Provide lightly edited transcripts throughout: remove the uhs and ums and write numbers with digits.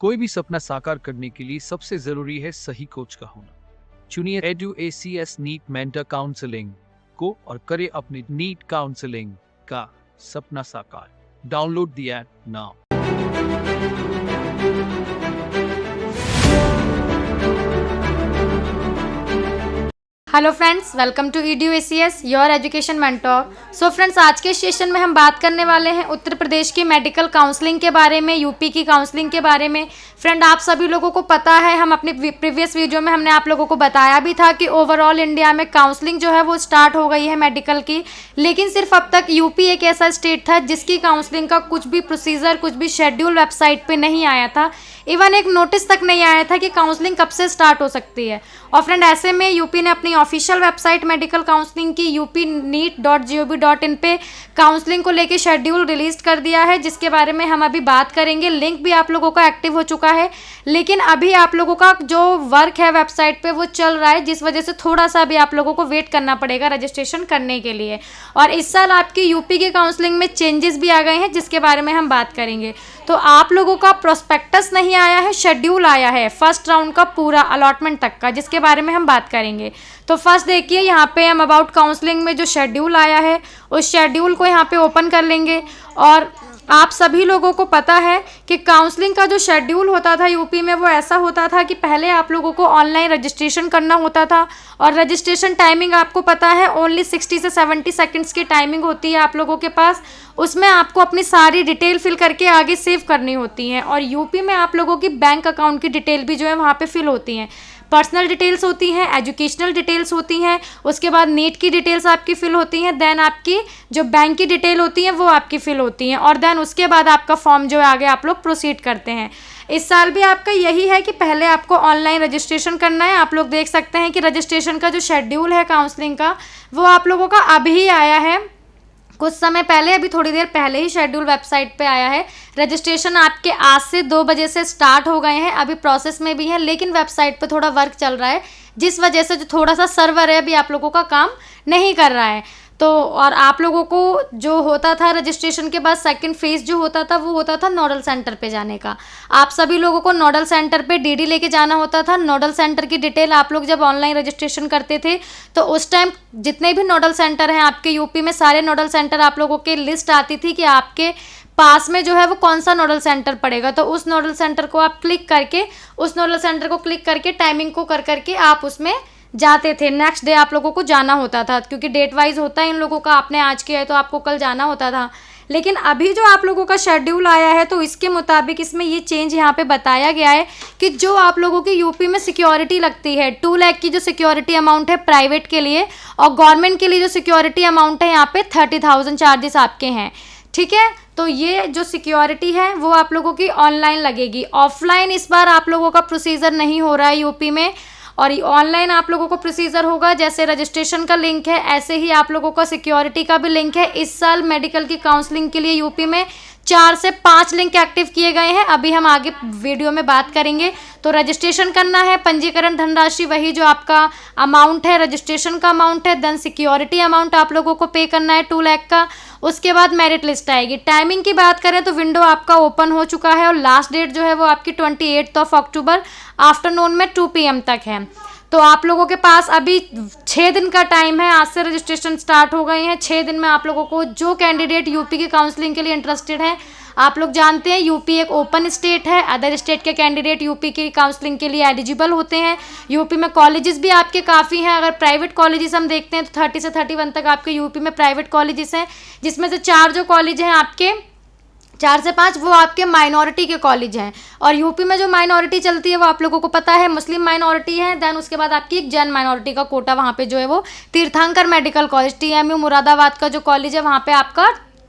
कोई भी सपना साकार करने के लिए सबसे जरूरी है सही कोच का होना। चुनिए EduACS नीट मेंटर काउंसलिंग को और करें अपने नीट काउंसलिंग का सपना साकार। Download the app now. Hello friends, welcome to EduACS your education mentor. So friends, आज के सेशन में हम बात करने वाले हैं उत्तर प्रदेश की मेडिकल काउंसलिंग के बारे में, यूपी की काउंसलिंग के बारे में। फ्रेंड, आप सभी लोगों को पता है, हम अपने प्रीवियस वीडियो में हमने आप लोगों को बताया भी था कि ओवरऑल इंडिया में काउंसलिंग जो है वो स्टार्ट हो गई है मेडिकल की। लेकिन सिर्फ अब तक यूपी एक ऐसा स्टेट था जिसकी काउंसलिंग का कुछ भी प्रोसीजर, कुछ भी शेड्यूल वेबसाइट पर नहीं आया था। इवन एक नोटिस तक नहीं आया था कि काउंसलिंग कब से स्टार्ट हो सकती है। और फ्रेंड, ऐसे में यूपी ने अपनी ऑफिशियल वेबसाइट मेडिकल काउंसलिंग की upneet.gov.in पे काउंसलिंग को लेके शेड्यूल रिलीज कर दिया है, जिसके बारे में हम अभी बात करेंगे। लिंक भी आप लोगों का एक्टिव हो चुका है, लेकिन अभी आप लोगों का जो वर्क है वेबसाइट पे वो चल रहा है, जिस वजह से थोड़ा सा अभी आप लोगों को वेट करना पड़ेगा रजिस्ट्रेशन करने के लिए। और इस साल आपकी यूपी की काउंसलिंग में चेंजेस भी आ गए हैं, जिसके बारे में हम बात करेंगे। तो आप लोगों का प्रोस्पेक्टस नहीं आया है, शेड्यूल आया है फर्स्ट राउंड का पूरा अलॉटमेंट तक का, जिसके बारे में हम बात करेंगे। तो फर्स्ट देखिए, यहाँ पे हम अबाउट काउंसलिंग में जो शेड्यूल आया है उस शेड्यूल को यहाँ पे ओपन कर लेंगे। और आप सभी लोगों को पता है कि काउंसलिंग का जो शेड्यूल होता था यूपी में वो ऐसा होता था कि पहले आप लोगों को ऑनलाइन रजिस्ट्रेशन करना होता था। और रजिस्ट्रेशन टाइमिंग आपको पता है ओनली 60 से 70 सेकंड्स की टाइमिंग होती है आप लोगों के पास। उसमें आपको अपनी सारी डिटेल फिल करके आगे सेव करनी होती हैं। और यूपी में आप लोगों की बैंक अकाउंट की डिटेल भी जो है वहाँ पे फिल होती हैं। पर्सनल डिटेल्स होती हैं, एजुकेशनल डिटेल्स होती हैं, उसके बाद नीट की डिटेल्स आपकी फिल होती हैं, देन आपकी जो बैंक की डिटेल होती है वो आपकी फिल होती हैं, और देन उसके बाद आपका फॉर्म जो है आगे आप लोग प्रोसीड करते हैं। इस साल भी आपका यही है कि पहले आपको ऑनलाइन रजिस्ट्रेशन करना है। आप लोग देख सकते हैं कि रजिस्ट्रेशन का जो शेड्यूल है काउंसलिंग का वो आप लोगों का अभी आया है, कुछ समय पहले, अभी थोड़ी देर पहले ही शेड्यूल वेबसाइट पे आया है। रजिस्ट्रेशन आपके आज से 2 बजे से स्टार्ट हो गए हैं, अभी प्रोसेस में भी है, लेकिन वेबसाइट पे थोड़ा वर्क चल रहा है, जिस वजह से जो थोड़ा सा सर्वर है अभी आप लोगों का काम नहीं कर रहा है। तो और आप लोगों को जो होता था रजिस्ट्रेशन के बाद सेकंड फेज जो होता था वो होता था नोडल सेंटर पे जाने का। आप सभी लोगों को नोडल सेंटर पे डीडी लेके जाना होता था। नोडल सेंटर की डिटेल आप लोग जब ऑनलाइन रजिस्ट्रेशन करते थे तो उस टाइम जितने भी नोडल सेंटर हैं आपके यूपी में, सारे नोडल सेंटर आप लोगों की लिस्ट आती थी कि आपके पास में जो है वो कौन सा नोडल सेंटर पड़ेगा। तो उस नोडल सेंटर को आप क्लिक करके, उस नोडल सेंटर को क्लिक करके टाइमिंग को कर करके आप उसमें जाते थे। नेक्स्ट डे आप लोगों को जाना होता था, क्योंकि डेट वाइज होता है इन लोगों का, आपने आज किया है तो आपको कल जाना होता था। लेकिन अभी जो आप लोगों का शेड्यूल आया है तो इसके मुताबिक इसमें ये चेंज यहाँ पे बताया गया है कि जो आप लोगों की यूपी में सिक्योरिटी लगती है, 2 लाख की जो सिक्योरिटी अमाउंट है प्राइवेट के लिए, और गवर्नमेंट के लिए जो सिक्योरिटी अमाउंट है यहाँ पे 30,000 चार्जेस आपके हैं। ठीक है, तो ये जो सिक्योरिटी है वो आप लोगों की ऑनलाइन लगेगी। ऑफलाइन इस बार आप लोगों का प्रोसीजर नहीं हो रहा है यूपी में, और ऑनलाइन आप लोगों को प्रोसीजर होगा। जैसे रजिस्ट्रेशन का लिंक है ऐसे ही आप लोगों का सिक्योरिटी का भी लिंक है। इस साल मेडिकल की काउंसलिंग के लिए यूपी में 4 से 5 लिंक एक्टिव किए गए हैं, अभी हम आगे वीडियो में बात करेंगे। तो रजिस्ट्रेशन करना है, पंजीकरण धनराशि वही जो आपका अमाउंट है, रजिस्ट्रेशन का अमाउंट है, देन सिक्योरिटी अमाउंट आप लोगों को पे करना है 2 लाख का। उसके बाद मेरिट लिस्ट आएगी। टाइमिंग की बात करें तो विंडो आपका ओपन हो चुका है, और लास्ट डेट जो है वो आपकी 28 अक्टूबर आफ्टरनून में 2 PM तक है। तो आप लोगों के पास अभी 6 दिन का टाइम है, आज से रजिस्ट्रेशन स्टार्ट हो गए हैं। 6 दिन में आप लोगों को जो कैंडिडेट यूपी की काउंसलिंग के लिए इंटरेस्टेड हैं, आप लोग जानते हैं यूपी एक ओपन स्टेट है, अदर स्टेट के कैंडिडेट यूपी की काउंसलिंग के लिए एलिजिबल होते हैं। यूपी में कॉलेजेस भी आपके काफ़ी हैं। अगर प्राइवेट कॉलेजेस हम देखते हैं तो 30 से 31 तक आपके यूपी में प्राइवेट कॉलेजेस हैं, जिसमें से 4 जो कॉलेज हैं आपके, 4 से 5 वो आपके माइनॉरिटी के कॉलेज हैं। और यूपी में जो माइनॉरिटी चलती है वो आप लोगों को पता है, मुस्लिम माइनॉरिटी है। देन उसके बाद आपकी एक जैन माइनॉरिटी का कोटा वहाँ पे जो है वो तीर्थंकर मेडिकल कॉलेज, TMU मुरादाबाद का जो कॉलेज है वहाँ पे आपका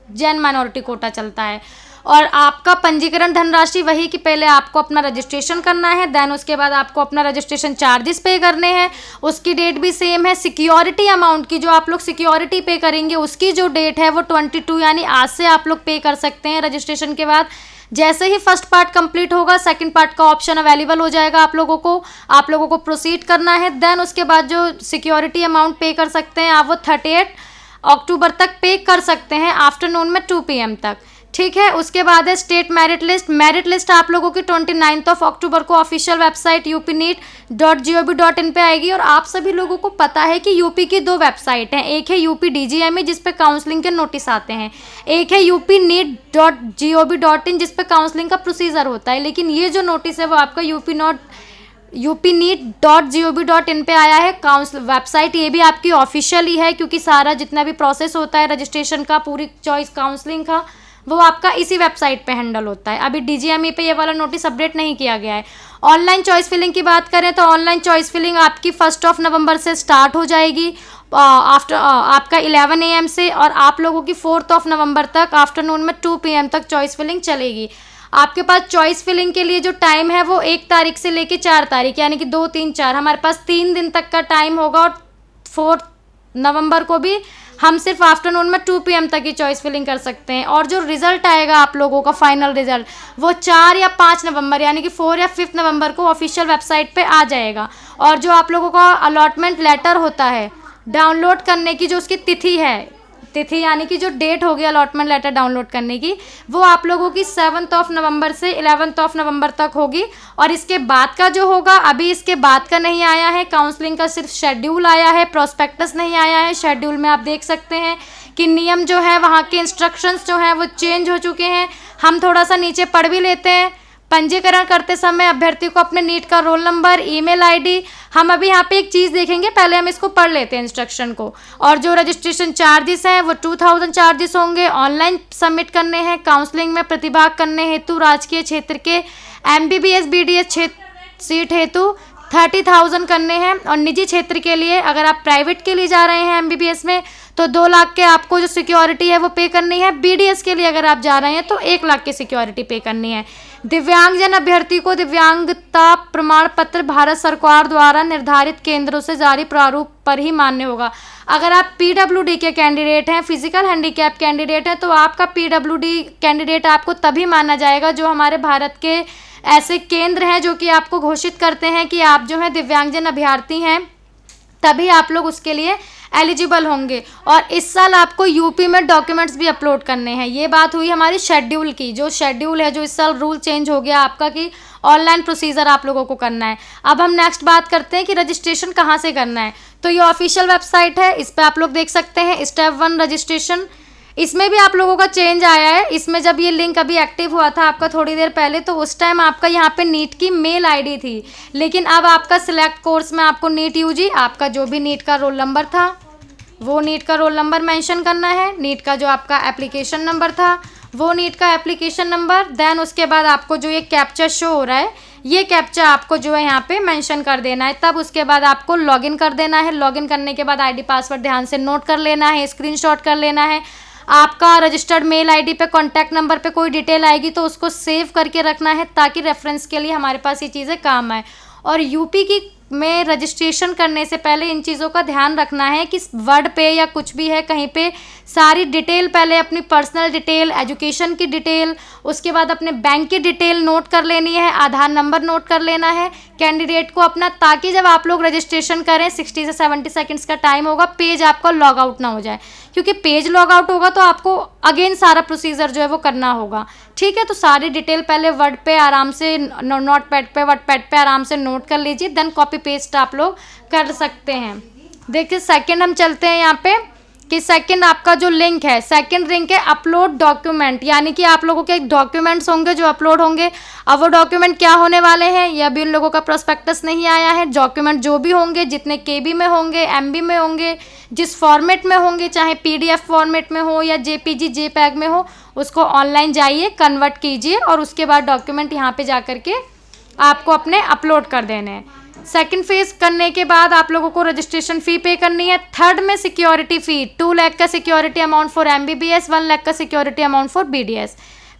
जैन माइनॉरिटी कोटा चलता है। और आपका पंजीकरण धनराशि वही कि पहले आपको अपना रजिस्ट्रेशन करना है, देन उसके बाद आपको अपना रजिस्ट्रेशन चार्जेस पे करने हैं, उसकी डेट भी सेम है। सिक्योरिटी अमाउंट की जो आप लोग सिक्योरिटी पे करेंगे उसकी जो डेट है वो 22 यानी आज से आप लोग पे कर सकते हैं रजिस्ट्रेशन के बाद। जैसे ही फर्स्ट पार्ट कंप्लीट होगा सेकंड पार्ट का ऑप्शन अवेलेबल हो जाएगा आप लोगों को प्रोसीड करना है। देन उसके बाद जो सिक्योरिटी अमाउंट पे कर सकते हैं आप वो 38 अक्टूबर तक पे कर सकते हैं आफ्टरनून में 2 PM तक। ठीक है। उसके बाद है state merit list. Merit list आप लोगों की 29 अक्टूबर को ऑफिशियल वेबसाइट upneet.gov.in पे आएगी। और आप सभी लोगों को पता है कि यूपी की 2 वेबसाइट हैं, एक है UPDGME जिस पे काउंसलिंग के नोटिस आते हैं, एक है upneet.gov.in जिस पे काउंसलिंग का प्रोसीजर होता है। लेकिन ये जो नोटिस है वो आपका upneet.gov.in पे आया है। काउंसिल वेबसाइट ये भी आपकी ऑफिशियल ही है, क्योंकि सारा जितना भी प्रोसेस होता है रजिस्ट्रेशन का, पूरी चॉइस काउंसलिंग का, वो आपका इसी वेबसाइट पे हैंडल होता है। अभी DGME पे ये वाला नोटिस अपडेट नहीं किया गया है। ऑनलाइन चॉइस फिलिंग की बात करें तो ऑनलाइन चॉइस फिलिंग आपकी 1 नवंबर से स्टार्ट हो जाएगी आपका 11 AM से, और आप लोगों की 4 नवंबर तक आफ्टरनून में 2 PM तक चॉइस फिलिंग चलेगी। आपके पास चॉइस फिलिंग के लिए जो टाइम है वो 1 तारीख से लेके 4 तारीख, यानी कि 2, 3, 4, हमारे पास 3 दिन तक का टाइम होगा। और 4 नवंबर को भी हम सिर्फ आफ्टरनून में 2 PM तक ही चॉइस फिलिंग कर सकते हैं। और जो रिजल्ट आएगा आप लोगों का फाइनल रिजल्ट, वो 4 या 5 नवंबर यानी कि 4 या 5 नवंबर को ऑफिशियल वेबसाइट पे आ जाएगा। और जो आप लोगों का अलॉटमेंट लेटर होता है डाउनलोड करने की, जो उसकी तिथि यानी कि जो डेट होगी अलॉटमेंट लेटर डाउनलोड करने की, वो आप लोगों की 7 नवंबर से 11 नवंबर तक होगी। और इसके बाद का जो होगा, अभी इसके बाद का नहीं आया है, काउंसलिंग का सिर्फ शेड्यूल आया है, प्रोस्पेक्टस नहीं आया है। शेड्यूल में आप देख सकते हैं कि नियम जो है, वहाँ के इंस्ट्रक्शंस जो हैं वो चेंज हो चुके हैं। हम थोड़ा सा नीचे पढ़ भी लेते हैं। पंजीकरण करते समय अभ्यर्थी को अपने नीट का रोल नंबर, ईमेल आईडी, हम अभी यहाँ पे एक चीज़ देखेंगे, पहले हम इसको पढ़ लेते हैं इंस्ट्रक्शन को। और जो रजिस्ट्रेशन चार्जेस हैं वो 2000 चार्जेस होंगे। ऑनलाइन सबमिट करने हैं। काउंसलिंग में प्रतिभाग करने हेतु राजकीय क्षेत्र के MBBS BDS सीट हेतु 30,000 करने हैं। और निजी क्षेत्र के लिए, अगर आप प्राइवेट के लिए जा रहे हैं MBBS में, तो 2 लाख के आपको जो सिक्योरिटी है वो पे करनी है। BDS के लिए अगर आप जा रहे हैं तो 1 लाख की सिक्योरिटी पे करनी है। दिव्यांगजन अभ्यर्थी को दिव्यांगता प्रमाण पत्र भारत सरकार द्वारा निर्धारित केंद्रों से जारी प्रारूप पर ही मान्य होगा। अगर आप PWD के कैंडिडेट हैं, फिजिकल हैंडीकैप कैंडिडेट हैं, तो आपका PWD कैंडिडेट आपको तभी माना जाएगा जो हमारे भारत के ऐसे केंद्र हैं जो कि आपको घोषित करते हैं कि आप जो है दिव्यांगजन अभ्यर्थी हैं, तभी आप लोग उसके लिए एलिजिबल होंगे। और इस साल आपको यूपी में डॉक्यूमेंट्स भी अपलोड करने हैं। ये बात हुई हमारी शेड्यूल की। जो शेड्यूल है, जो इस साल रूल चेंज हो गया आपका कि ऑनलाइन प्रोसीजर आप लोगों को करना है। अब हम नेक्स्ट बात करते हैं कि रजिस्ट्रेशन कहाँ से करना है। तो ये ऑफिशियल वेबसाइट है, इस पर आप लोग देख सकते हैं स्टेप 1 रजिस्ट्रेशन। इसमें भी आप लोगों का चेंज आया है। इसमें जब ये लिंक अभी एक्टिव हुआ था आपका थोड़ी देर पहले, तो उस टाइम आपका यहाँ पे नीट की मेल आईडी थी। लेकिन अब आपका सिलेक्ट कोर्स में आपको नीट यूजी, आपका जो भी नीट का रोल नंबर था वो नीट का रोल नंबर मेंशन करना है। नीट का जो आपका एप्लीकेशन नंबर था वो नीट का एप्लीकेशन नंबर, देन उसके बाद आपको जो ये कैप्चा शो हो रहा है, ये कैप्चा आपको जो है यहाँ पे मेंशन कर देना है। तब उसके बाद आपको लॉगिन कर देना है। लॉगिन करने के बाद आईडी पासवर्ड ध्यान से नोट कर लेना है, स्क्रीनशॉट कर लेना है। आपका रजिस्टर्ड मेल आईडी पे कॉन्टैक्ट नंबर पे कोई डिटेल आएगी तो उसको सेव करके रखना है, ताकि रेफरेंस के लिए हमारे पास ये चीज़ें काम आए। और यूपी की में रजिस्ट्रेशन करने से पहले इन चीज़ों का ध्यान रखना है कि वर्ड पे या कुछ भी है कहीं पे सारी डिटेल, पहले अपनी पर्सनल डिटेल, एजुकेशन की डिटेल, उसके बाद अपने बैंक की डिटेल नोट कर लेनी है, आधार नंबर नोट कर लेना है कैंडिडेट को अपना, ताकि जब आप लोग रजिस्ट्रेशन करें 60 से 70 सेकंड्स का टाइम होगा, पेज आपका लॉग आउट ना हो जाए। क्योंकि पेज लॉग आउट होगा तो आपको अगेन सारा प्रोसीजर जो है वो करना होगा। ठीक है, तो सारी डिटेल पहले वर्ड पे आराम से, नोट पैड पे, वर्ड पैड पे आराम से नोट कर लीजिए, देन कॉपी पेस्ट आप लोग कर सकते हैं। देखिए सेकंड हम चलते हैं यहाँ पे कि सेकंड आपका जो लिंक है, सेकंड लिंक है अपलोड डॉक्यूमेंट, यानी कि आप लोगों के डॉक्यूमेंट्स होंगे जो अपलोड होंगे। अब वो डॉक्यूमेंट क्या होने वाले हैं, ये अभी उन लोगों का प्रोस्पेक्टस नहीं आया है। डॉक्यूमेंट जो भी होंगे, जितने KB में होंगे, MB में होंगे, जिस फॉर्मेट में होंगे, चाहे PDF फॉर्मेट में हो या JPG JPEG में हो, उसको ऑनलाइन जाइए, कन्वर्ट कीजिए और उसके बाद डॉक्यूमेंट यहाँ पे जा करके आपको अपने अपलोड कर देने हैं। सेकंड फेज करने के बाद आप लोगों को रजिस्ट्रेशन फ़ी पे करनी है। थर्ड में सिक्योरिटी फ़ी 2 लाख का security amount for MBBS, 1 lakh का सिक्योरिटी अमाउंट फॉर BDS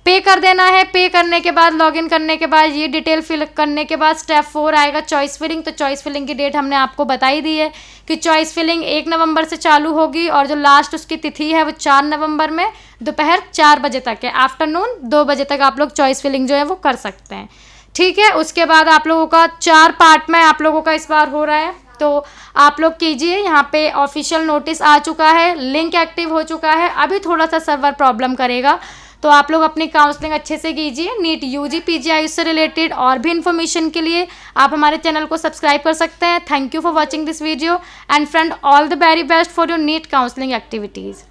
पे कर देना है। पे करने के बाद, लॉगिन करने के बाद, ये डिटेल फिल करने के बाद स्टेप 4 आएगा चॉइस फिलिंग। तो चॉइस फिलिंग की डेट हमने आपको बताई दी है कि चॉइस फिलिंग 1 नवंबर से चालू होगी और जो लास्ट उसकी तिथि है वो 4 नवंबर में दोपहर 4 बजे तक है। आफ्टरनून 2 बजे तक आप लोग चॉइस फिलिंग जो है वो कर सकते हैं। ठीक है, उसके बाद आप लोगों का 4 पार्ट में आप लोगों का इस बार हो रहा है, तो आप लोग कीजिए। यहाँ पे ऑफिशियल नोटिस आ चुका है, लिंक एक्टिव हो चुका है, अभी थोड़ा सा सर्वर प्रॉब्लम करेगा तो आप लोग अपनी काउंसलिंग अच्छे से कीजिए। नीट यूजी पीजी आयुष से रिलेटेड और भी इन्फॉर्मेशन के लिए आप हमारे चैनल को सब्सक्राइब कर सकते हैं। Thank you for watching this video and friend all the very best for your NEET counselling activities.